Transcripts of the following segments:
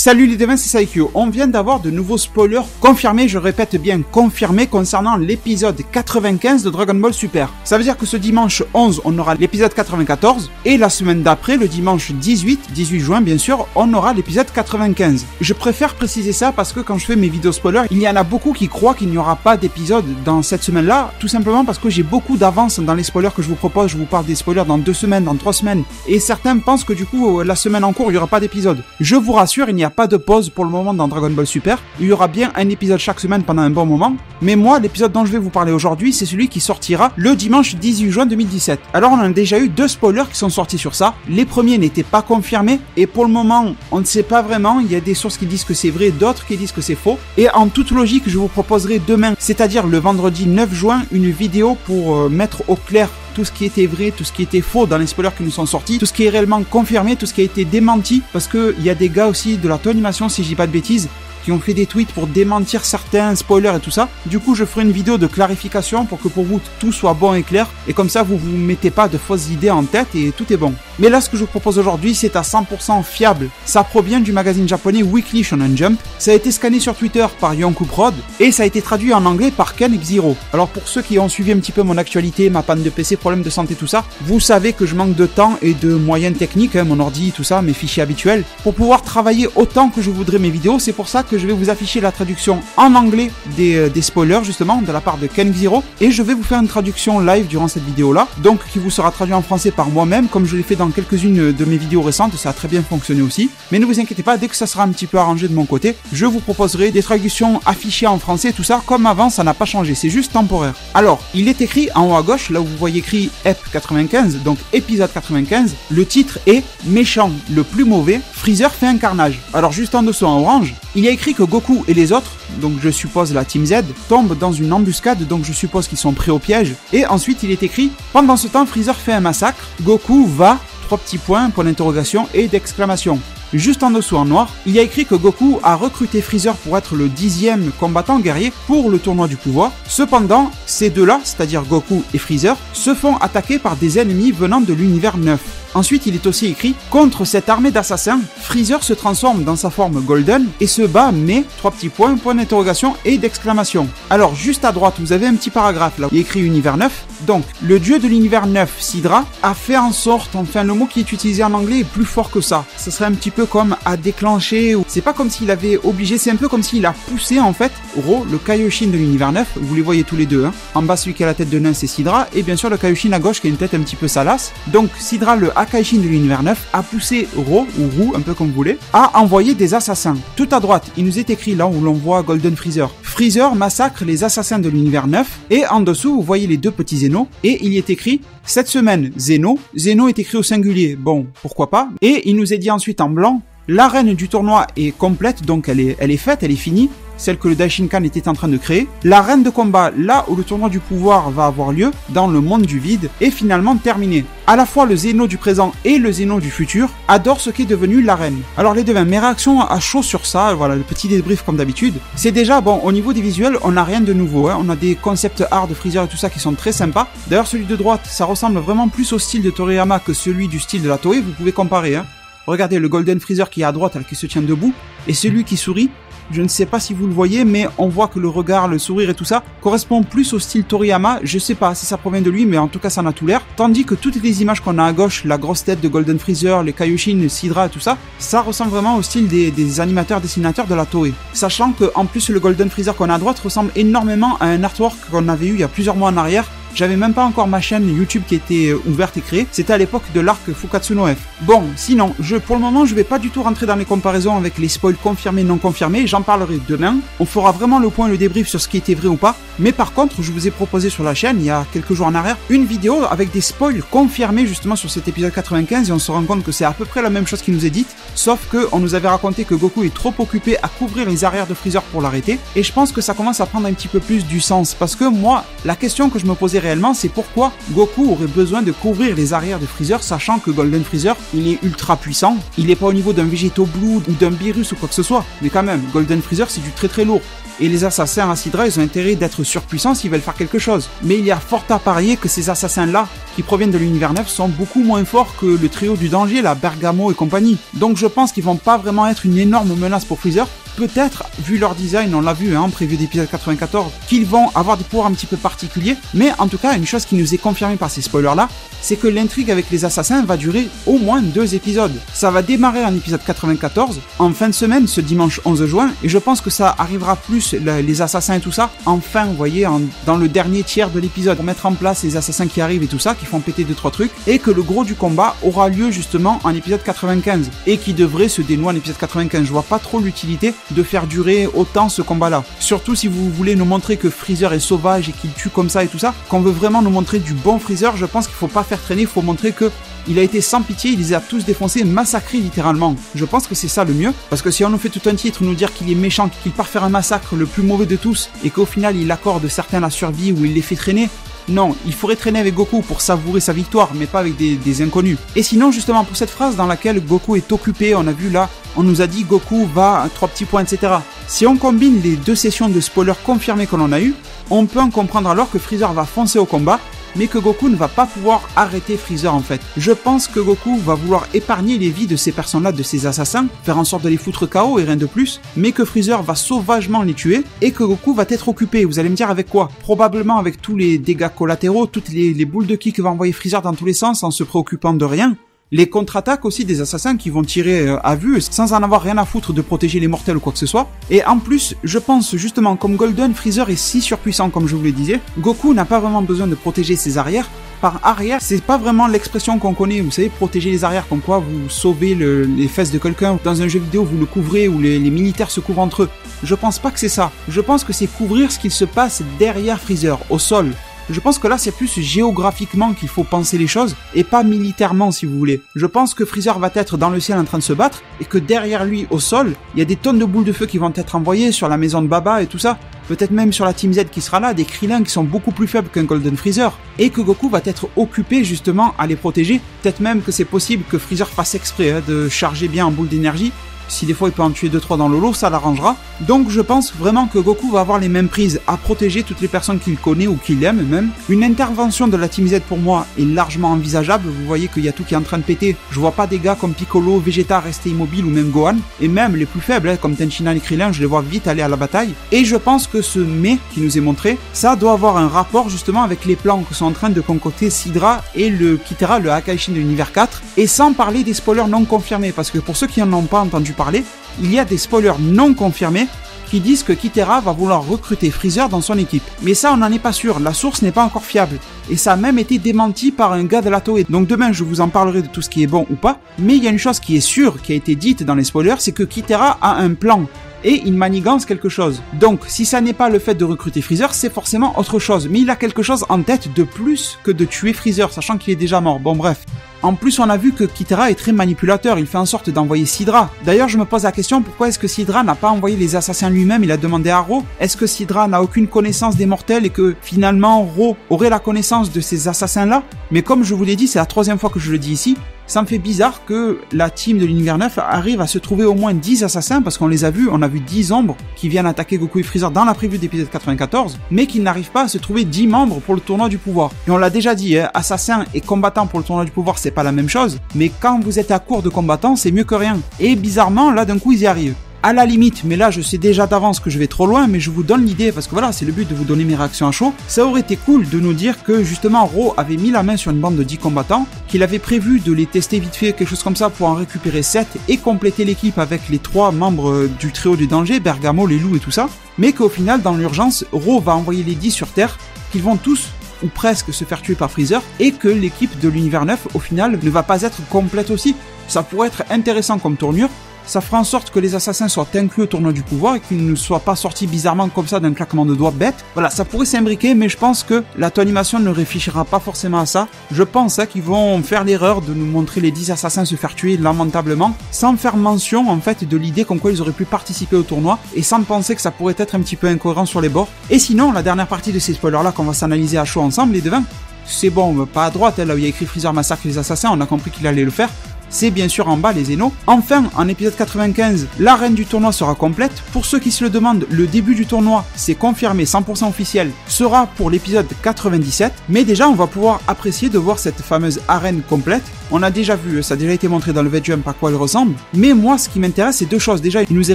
Salut les devins, c'est Saikyo. On vient d'avoir de nouveaux spoilers confirmés, je répète bien confirmés, concernant l'épisode 95 de Dragon Ball Super. Ça veut dire que ce dimanche 11, on aura l'épisode 94, et la semaine d'après, le dimanche 18 juin bien sûr, on aura l'épisode 95. Je préfère préciser ça parce que quand je fais mes vidéos spoilers, il y en a beaucoup qui croient qu'il n'y aura pas d'épisode dans cette semaine-là, tout simplement parce que j'ai beaucoup d'avance dans les spoilers que je vous propose. Je vous parle des spoilers dans 2 semaines, dans 3 semaines, et certains pensent que du coup, la semaine en cours, il n'y aura pas d'épisode. Je vous rassure, il n'y a pas de pause pour le moment dans Dragon Ball Super. Il y aura bien un épisode chaque semaine pendant un bon moment. Mais moi, l'épisode dont je vais vous parler aujourd'hui, c'est celui qui sortira le dimanche 18 juin 2017. Alors on a déjà eu 2 spoilers qui sont sortis sur ça. Les premiers n'étaient pas confirmés et pour le moment, on ne sait pas vraiment. Il y a des sources qui disent que c'est vrai, d'autres qui disent que c'est faux. Et en toute logique, je vous proposerai demain, c'est-à-dire le vendredi 9 juin, une vidéo pour mettre au clair tout ce qui était vrai, tout ce qui était faux dans les spoilers qui nous sont sortis, tout ce qui est réellement confirmé, tout ce qui a été démenti, parce que il y a des gars aussi de la Toei Animation, si je dis pas de bêtises, qui ont fait des tweets pour démentir certains spoilers et tout ça. Du coup, je ferai une vidéo de clarification pour que pour vous tout soit bon et clair, et comme ça vous vous mettez pas de fausses idées en tête et tout est bon. Mais là, ce que je vous propose aujourd'hui, c'est à 100% fiable. Ça provient du magazine japonais Weekly Shonen Jump. Ça a été scanné sur Twitter par Yonkou Prod et ça a été traduit en anglais par Ken Xero. Alors pour ceux qui ont suivi un petit peu mon actualité, ma panne de PC, problèmes de santé, tout ça, vous savez que je manque de temps et de moyens techniques, mon ordi, tout ça, mes fichiers habituels, pour pouvoir travailler autant que je voudrais mes vidéos. C'est pour ça que je vais vous afficher la traduction en anglais des spoilers, justement, de la part de Ken Xero, et je vais vous faire une traduction live durant cette vidéo-là, donc qui vous sera traduit en français par moi-même, comme je l'ai fait dans quelques-unes de mes vidéos récentes. Ça a très bien fonctionné aussi. Mais ne vous inquiétez pas, dès que ça sera un petit peu arrangé de mon côté, je vous proposerai des traductions affichées en français, tout ça, comme avant, ça n'a pas changé, c'est juste temporaire. Alors, il est écrit en haut à gauche, là où vous voyez écrit EP 95, donc épisode 95, le titre est « Méchant, le plus mauvais, Freezer fait un carnage ». Alors juste en dessous en orange, il y a écrit que Goku et les autres, donc je suppose la Team Z, tombent dans une embuscade, donc je suppose qu'ils sont prêts au piège. Et ensuite il est écrit « Pendant ce temps, Freezer fait un massacre, Goku va... » 3 petits points, point d'interrogation et d'exclamation. Juste en dessous en noir, il y a écrit que Goku a recruté Freezer pour être le 10e combattant guerrier pour le tournoi du pouvoir. Cependant, ces deux-là, c'est-à-dire Goku et Freezer, se font attaquer par des ennemis venant de l'univers 9. Ensuite, il est aussi écrit « Contre cette armée d'assassins, Freezer se transforme dans sa forme Golden et se bat, mais... » 3 petits points, point d'interrogation et d'exclamation. Alors, juste à droite, vous avez un petit paragraphe là où il est écrit Univers 9. Donc, le dieu de l'univers 9, Sidra, a fait en sorte, enfin le mot qui est utilisé en anglais est plus fort que ça. Ce serait un petit peu comme à déclencher, ou... c'est pas comme s'il avait obligé, c'est un peu comme s'il a poussé en fait, Ro, le Kaioshin de l'univers 9, vous les voyez tous les deux, hein. En bas, celui qui a la tête de nain, c'est Sidra, et bien sûr le Kaioshin à gauche qui a une tête un petit peu salace. Donc, Sidra, le Akaishin de l'univers 9, a poussé Ro, ou Ru, un peu comme vous voulez, à envoyer des assassins. Tout à droite, il nous est écrit là où l'on voit Golden Freezer. Freezer massacre les assassins de l'univers 9, et en dessous, vous voyez les 2 petits Zeno, et il y est écrit « Cette semaine, Zeno ». Zeno est écrit au singulier, bon, pourquoi pas. Et il nous est dit ensuite en blanc « L'arène du tournoi est complète, donc elle est faite, elle est finie. » Celle que le Daishinkan était en train de créer. L'arène de combat, là où le tournoi du pouvoir va avoir lieu, dans le monde du vide, est finalement terminée. À la fois le Zeno du présent et le Zeno du futur adorent ce qu'est devenu l'arène. Alors les devins, mes réactions à chaud sur ça, voilà, le petit débrief comme d'habitude. C'est déjà, bon, au niveau des visuels, on n'a rien de nouveau, hein. On a des concepts art de Freezer et tout ça qui sont très sympas. D'ailleurs, celui de droite, ça ressemble vraiment plus au style de Toriyama que celui du style de la Toei, vous pouvez comparer, hein. Regardez le Golden Freezer qui est à droite, qui se tient debout, et celui qui sourit. Je ne sais pas si vous le voyez, mais on voit que le regard, le sourire et tout ça correspond plus au style Toriyama. Je sais pas si ça provient de lui, mais en tout cas ça en a tout l'air. Tandis que toutes les images qu'on a à gauche, la grosse tête de Golden Freezer, les Kaioshin, le Sidra et tout ça, ça ressemble vraiment au style des animateurs dessinateurs de la Toei. Sachant que en plus le Golden Freezer qu'on a à droite ressemble énormément à un artwork qu'on avait eu il y a plusieurs mois en arrière. J'avais même pas encore ma chaîne YouTube qui était ouverte et créée. C'était à l'époque de l'arc Fukatsu no F. Bon, sinon, pour le moment, je vais pas du tout rentrer dans les comparaisons avec les spoils confirmés, non confirmés. J'en parlerai demain. On fera vraiment le point, le débrief sur ce qui était vrai ou pas. Mais par contre, je vous ai proposé sur la chaîne, il y a quelques jours en arrière, une vidéo avec des spoils confirmés justement sur cet épisode 95 et on se rend compte que c'est à peu près la même chose qui nous est dite. Sauf que on nous avait raconté que Goku est trop occupé à couvrir les arrières de Freezer pour l'arrêter. Et je pense que ça commence à prendre un petit peu plus du sens. Parce que moi, la question que je me posais réellement, c'est pourquoi Goku aurait besoin de couvrir les arrières de Freezer, sachant que Golden Freezer, il est ultra puissant, il est pas au niveau d'un Végéto Blue ou d'un Beerus ou quoi que ce soit, mais quand même, Golden Freezer c'est du très très lourd. et les assassins à Sidra, ils ont intérêt d'être surpuissants s'ils veulent faire quelque chose. Mais il y a fort à parier que ces assassins-là, qui proviennent de l'univers 9, sont beaucoup moins forts que le trio du danger, la Bergamo et compagnie. Donc je pense qu'ils vont pas vraiment être une énorme menace pour Freezer. Peut-être, vu leur design, on l'a vu en preview d'épisode 94, qu'ils vont avoir des pouvoirs un petit peu particuliers, mais en tout cas, une chose qui nous est confirmée par ces spoilers-là, c'est que l'intrigue avec les assassins va durer au moins 2 épisodes. Ça va démarrer en épisode 94, en fin de semaine, ce dimanche 11 juin, et je pense que ça arrivera plus, les assassins et tout ça, enfin, vous voyez, dans le dernier tiers de l'épisode, pour mettre en place les assassins qui arrivent et tout ça, qui font péter 2-3 trucs, et que le gros du combat aura lieu justement en épisode 95, et qui devrait se dénouer en épisode 95. Je vois pas trop l'utilité de faire durer autant ce combat-là. Surtout si vous voulez nous montrer que Freezer est sauvage et qu'il tue comme ça et tout ça, qu'on veut vraiment nous montrer du bon Freezer, je pense qu'il faut pas faire traîner, il faut montrer que il a été sans pitié, il les a tous défoncés, massacrés littéralement. Je pense que c'est ça le mieux, parce que si on nous fait tout un titre, nous dire qu'il est méchant, qu'il part faire un massacre le plus mauvais de tous, et qu'au final il accorde certains la survie ou il les fait traîner, non, il faudrait traîner avec Goku pour savourer sa victoire, mais pas avec des inconnus. Et sinon, justement, pour cette phrase dans laquelle Goku est occupé, on a vu là, on nous a dit Goku va 3 petits points, etc. Si on combine les 2 sessions de spoilers confirmées que l'on a eues, on peut en comprendre alors que Freezer va foncer au combat, mais que Goku ne va pas pouvoir arrêter Freezer en fait. Je pense que Goku va vouloir épargner les vies de ces personnes-là, de ces assassins, faire en sorte de les foutre KO et rien de plus, mais que Freezer va sauvagement les tuer, et que Goku va être occupé. Vous allez me dire avec quoi? Probablement avec tous les dégâts collatéraux, toutes les boules de ki que va envoyer Freezer dans tous les sens en se préoccupant de rien. Les contre-attaques aussi des assassins qui vont tirer à vue sans en avoir rien à foutre de protéger les mortels ou quoi que ce soit. Et en plus, je pense justement comme Golden, Freezer est si surpuissant comme je vous le disais, Goku n'a pas vraiment besoin de protéger ses arrières. Par arrière, c'est pas vraiment l'expression qu'on connaît, vous savez, protéger les arrières, comme quoi vous sauvez les fesses de quelqu'un. Dans un jeu vidéo, vous le couvrez ou les militaires se couvrent entre eux. Je pense pas que c'est ça. Je pense que c'est couvrir ce qu'il se passe derrière Freezer, au sol. Je pense que là, c'est plus géographiquement qu'il faut penser les choses, et pas militairement, si vous voulez. Je pense que Freezer va être dans le ciel en train de se battre, et que derrière lui, au sol, il y a des tonnes de boules de feu qui vont être envoyées sur la maison de Baba et tout ça. Peut-être même sur la Team Z qui sera là, des Krillin qui sont beaucoup plus faibles qu'un Golden Freezer, et que Goku va être occupé justement à les protéger. Peut-être même que c'est possible que Freezer fasse exprès de charger bien en boule d'énergie. Si des fois il peut en tuer 2-3 dans le lot, ça l'arrangera. Donc je pense vraiment que Goku va avoir les mêmes prises à protéger toutes les personnes qu'il connaît ou qu'il aime même. Une intervention de la Team Z pour moi est largement envisageable. Vous voyez qu'il y a tout qui est en train de péter. Je vois pas des gars comme Piccolo, Vegeta rester immobiles ou même Gohan. Et même les plus faibles, comme Tenshinhan et Krillin, je les vois vite aller à la bataille. Et je pense que ce mais qui nous est montré, ça doit avoir un rapport justement avec les plans que sont en train de concocter Sidra et le Kitera, le Hakaishin de l'univers 4. Et sans parler des spoilers non confirmés, parce que pour ceux qui n'en ont pas entendu parler, il y a des spoilers non confirmés qui disent que Kitera va vouloir recruter Freezer dans son équipe. Mais ça, on n'en est pas sûr, la source n'est pas encore fiable. Et ça a même été démenti par un gars de la Toei. Donc demain, je vous en parlerai de tout ce qui est bon ou pas. Mais il y a une chose qui est sûre, qui a été dite dans les spoilers, c'est que Kitera a un plan. Et il manigance quelque chose. Donc, si ça n'est pas le fait de recruter Freezer, c'est forcément autre chose. Mais il a quelque chose en tête de plus que de tuer Freezer, sachant qu'il est déjà mort. Bon, bref. En plus, on a vu que Kitera est très manipulateur, il fait en sorte d'envoyer Sidra. D'ailleurs, je me pose la question, pourquoi est-ce que Sidra n'a pas envoyé les assassins lui-même? Il a demandé à Ro. Est-ce que Sidra n'a aucune connaissance des mortels et que finalement Ro aurait la connaissance de ces assassins-là? Mais comme je vous l'ai dit, c'est la 3e fois que je le dis ici, ça me fait bizarre que la team de l'univers 9 arrive à se trouver au moins 10 assassins, parce qu'on les a vus, on a vu 10 ombres qui viennent attaquer Goku et Freezer dans la preview d'épisode 94, mais qu'ils n'arrivent pas à se trouver 10 membres pour le tournoi du pouvoir. Et on l'a déjà dit, assassin et combattant pour le tournoi du pouvoir, c'est pas la même chose, mais quand vous êtes à court de combattants, c'est mieux que rien. Et bizarrement, là d'un coup, ils y arrivent. À la limite, mais là je sais déjà d'avance que je vais trop loin, mais je vous donne l'idée, parce que voilà, c'est le but de vous donner mes réactions à chaud. Ça aurait été cool de nous dire que justement Ro avait mis la main sur une bande de 10 combattants, qu'il avait prévu de les tester vite fait, quelque chose comme ça, pour en récupérer 7 et compléter l'équipe avec les 3 membres du trio du danger, Bergamo, les loups et tout ça, mais qu'au final, dans l'urgence, Ro va envoyer les 10 sur Terre, qu'ils vont tous ou presque se faire tuer par Freezer, et que l'équipe de l'univers 9, au final, ne va pas être complète aussi. Ça pourrait être intéressant comme tournure. Ça fera en sorte que les assassins soient inclus au tournoi du pouvoir et qu'ils ne soient pas sortis bizarrement comme ça d'un claquement de doigts bête. Voilà, ça pourrait s'imbriquer, mais je pense que la animation ne réfléchira pas forcément à ça. Je pense qu'ils vont faire l'erreur de nous montrer les 10 assassins se faire tuer lamentablement, sans faire mention en fait de l'idée comme quoi ils auraient pu participer au tournoi, et sans penser que ça pourrait être un petit peu incohérent sur les bords. Et sinon, la dernière partie de ces spoilers là qu'on va s'analyser à chaud ensemble, les devins, c'est bon, pas à droite, là où il y a écrit Freezer massacre les assassins, on a compris qu'il allait le faire. c'est bien sûr en bas les Zeno. Enfin, en épisode 95, l'arène du tournoi sera complète. Pour ceux qui se le demandent, le début du tournoi, c'est confirmé 100% officiel, sera pour l'épisode 97. Mais déjà, on va pouvoir apprécier de voir cette fameuse arène complète. On a déjà vu, ça a déjà été montré dans le V-Jump à quoi elle ressemble. Mais moi, ce qui m'intéresse, c'est deux choses. Déjà, il nous est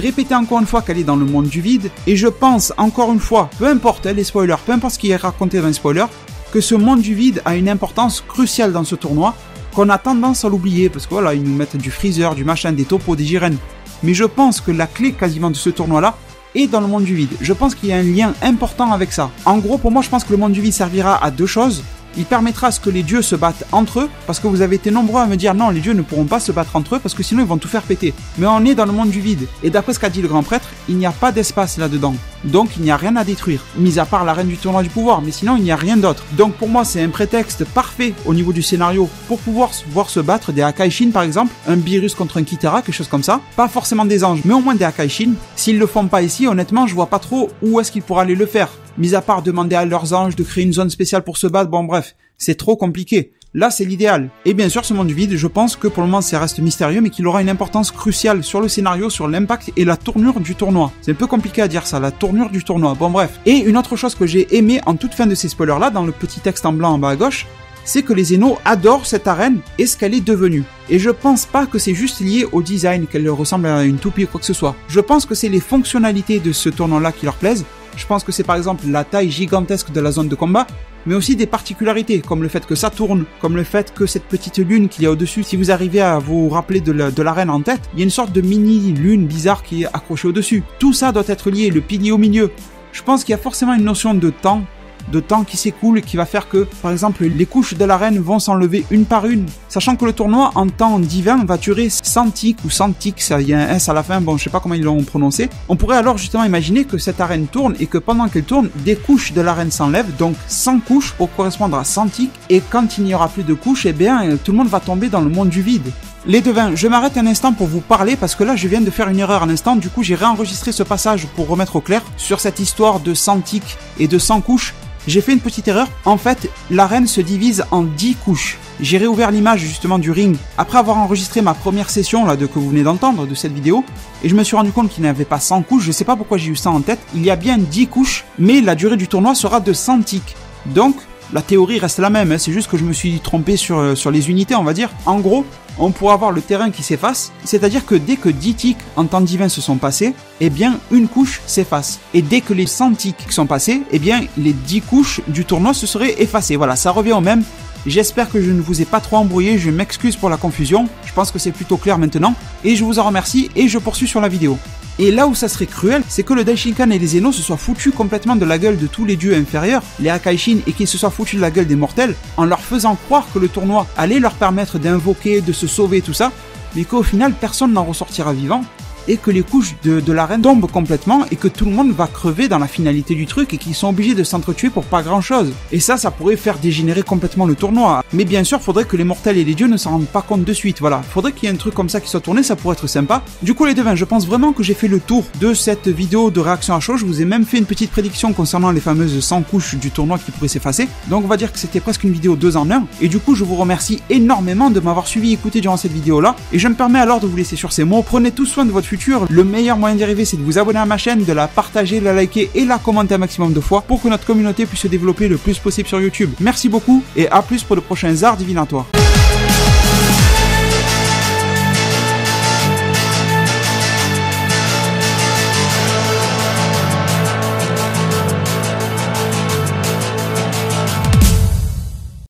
répété encore une fois qu'elle est dans le monde du vide. Et je pense, encore une fois, peu importe les spoilers, peu importe ce qui est raconté dans les spoilers, que ce monde du vide a une importance cruciale dans ce tournoi, qu'on a tendance à l'oublier, parce que voilà, ils nous mettent du freezer, du machin, des topos, des jirènes. Mais je pense que la clé quasiment de ce tournoi-là est dans le monde du vide. Je pense qu'il y a un lien important avec ça. En gros, pour moi, je pense que le monde du vide servira à deux choses. Il permettra à ce que les dieux se battent entre eux, parce que vous avez été nombreux à me dire non, les dieux ne pourront pas se battre entre eux, parce que sinon ils vont tout faire péter. Mais on est dans le monde du vide, et d'après ce qu'a dit le grand prêtre, il n'y a pas d'espace là-dedans. Donc il n'y a rien à détruire, mis à part la reine du tournoi du pouvoir, mais sinon il n'y a rien d'autre. Donc pour moi c'est un prétexte parfait au niveau du scénario pour pouvoir voir se battre des Akaishin par exemple, un Beerus contre un Kitara, quelque chose comme ça. Pas forcément des anges, mais au moins des Akaishin. S'ils le font pas ici, honnêtement je vois pas trop où est-ce qu'ils pourraient aller le faire. Mis à part demander à leurs anges de créer une zone spéciale pour se battre, bon bref, c'est trop compliqué. Là, c'est l'idéal. Et bien sûr, ce monde du vide, je pense que pour le moment, ça reste mystérieux, mais qu'il aura une importance cruciale sur le scénario, sur l'impact et la tournure du tournoi. C'est un peu compliqué à dire ça, la tournure du tournoi. Bon bref. Et une autre chose que j'ai aimé en toute fin de ces spoilers-là, dans le petit texte en blanc en bas à gauche, c'est que les Zeno adorent cette arène et ce qu'elle est devenue. Et je pense pas que c'est juste lié au design, qu'elle ressemble à une toupie ou quoi que ce soit. Je pense que c'est les fonctionnalités de ce tournoi-là qui leur plaisent. Je pense que c'est par exemple la taille gigantesque de la zone de combat, mais aussi des particularités, comme le fait que ça tourne, comme le fait que cette petite lune qu'il y a au-dessus, si vous arrivez à vous rappeler de l'arène en tête, il y a une sorte de mini-lune bizarre qui est accrochée au-dessus. Tout ça doit être lié, le pilier au milieu. Je pense qu'il y a forcément une notion de temps qui s'écoule, qui va faire que, par exemple, les couches de l'arène vont s'enlever une par une. Sachant que le tournoi, en temps divin, va durer 100 ticks ou 100 ticks, ça, il y a un S à la fin, bon, je sais pas comment ils l'ont prononcé. On pourrait alors justement imaginer que cette arène tourne et que pendant qu'elle tourne, des couches de l'arène s'enlèvent, donc 100 couches pour correspondre à 100 ticks, et quand il n'y aura plus de couches, eh bien, tout le monde va tomber dans le monde du vide. Les devins, je m'arrête un instant pour vous parler parce que là je viens de faire une erreur un instant, du coup j'ai réenregistré ce passage pour remettre au clair sur cette histoire de 100 ticks et de 100 couches. J'ai fait une petite erreur, en fait l'arène se divise en 10 couches. J'ai réouvert l'image justement du ring après avoir enregistré ma première session là que vous venez d'entendre de cette vidéo et je me suis rendu compte qu'il n'y avait pas 100 couches, je sais pas pourquoi j'ai eu ça en tête, il y a bien 10 couches mais la durée du tournoi sera de 100 ticks. Donc la théorie reste la même, c'est juste que je me suis trompé sur les unités on va dire. En gros, on pourra avoir le terrain qui s'efface, c'est-à-dire que dès que 10 ticks en temps divin se sont passés, eh bien une couche s'efface. Et dès que les 100 ticks sont passés, eh bien les 10 couches du tournoi se seraient effacées. Voilà, ça revient au même. J'espère que je ne vous ai pas trop embrouillé, je m'excuse pour la confusion, je pense que c'est plutôt clair maintenant, et je vous en remercie et je poursuis sur la vidéo. Et là où ça serait cruel, c'est que le Daishinkan et les Zeno se soient foutus complètement de la gueule de tous les dieux inférieurs, les Akaishin, et qu'ils se soient foutus de la gueule des mortels, en leur faisant croire que le tournoi allait leur permettre d'invoquer, de se sauver, tout ça, mais qu'au final personne n'en ressortira vivant, et que les couches de l'arène tombent complètement, et que tout le monde va crever dans la finalité du truc, et qu'ils sont obligés de s'entretuer pour pas grand chose. Et ça pourrait faire dégénérer complètement le tournoi. Mais bien sûr, faudrait que les mortels et les dieux ne s'en rendent pas compte de suite, voilà. Faudrait qu'il y ait un truc comme ça qui soit tourné, ça pourrait être sympa. Du coup les devins, je pense vraiment que j'ai fait le tour de cette vidéo de réaction à chaud, je vous ai même fait une petite prédiction concernant les fameuses 100 couches du tournoi qui pourraient s'effacer. Donc on va dire que c'était presque une vidéo 2 en 1, et du coup je vous remercie énormément de m'avoir suivi et écouté durant cette vidéo là, et je me permets alors de vous laisser sur ces mots. Prenez tout soin de votre futur. Le meilleur moyen d'y arriver, c'est de vous abonner à ma chaîne, de la partager, de la liker et la commenter un maximum de fois pour que notre communauté puisse se développer le plus possible sur YouTube. Merci beaucoup et à plus pour de prochains arts divinatoires.